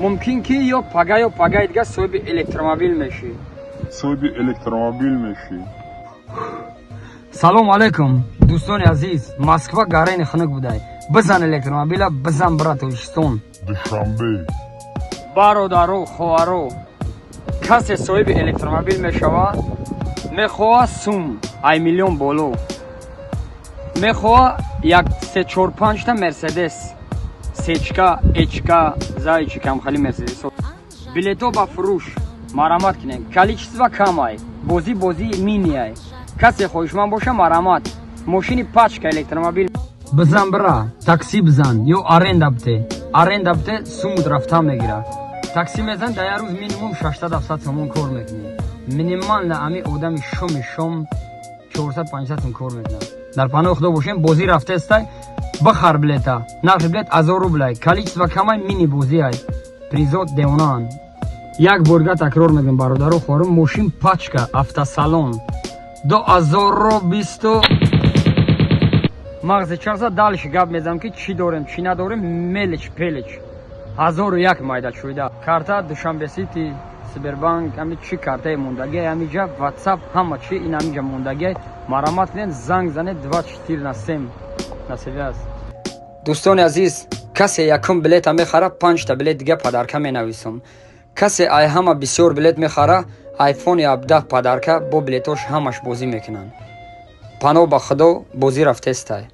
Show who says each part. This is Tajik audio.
Speaker 1: мумкин ки ё пагай дига соҳиби электромобил мешӣ.
Speaker 2: Соҳиби электромобил мешӣ.
Speaker 1: салом алайкум дӯстони азиз, Москва гарайни хунук будай. Бизан электромобила, бизан бира Тоҷикистон.
Speaker 2: Душанбе.
Speaker 1: бародару хоҳару, касе соҳиби электромобил мешавад, мехоҳад сум ай миллион боло, мехоҳад як 3-4-5 та мерседес, сечка, эчка, заичи камхали мерседес, билето ба фурӯш марамат кунем. Количество камай, бозӣ миниай. Касе хоҳишманд боша марамат, мошини пачка электромобил бизан бира, такси бизан ё аренда бите сумуд рафта мегира. такси мезан да як рӯз минимум 600-700 сомон кор мекунӣ. Минимально ами одами шом 400-500 сом кор мекунад. дар паноҳи худо бошем. Бозӣ рафтестай, бихар билета. нархи билет 1000 рублай. количество камай мини бозиай. призот девонаан. як борга такрор мекунем бародару хоҳару, мошин пачка автосалон 2020 мағзи чарса далши гап мезанам ки чӣ дорем чӣ надорем, мелич пелич 1001 майда чӯйда. карта Душанбе Сити, Сбербанк, ами чӣ картаи мондагӣ, амиҷа WhatsApp ҳама чӣ ин амиҷа мондагӣ. марамат кунед, занг занед 24/7 на связь. дӯстони азиз, касе якум билета мехара, 5 та билет дига падарка менависам. касе ай ҳама бисёр билет мехара, iPhone 17 падарка бо билетош ҳамаш бозӣ мекунанд. паноҳ ба худо, бозӣ рафтестай.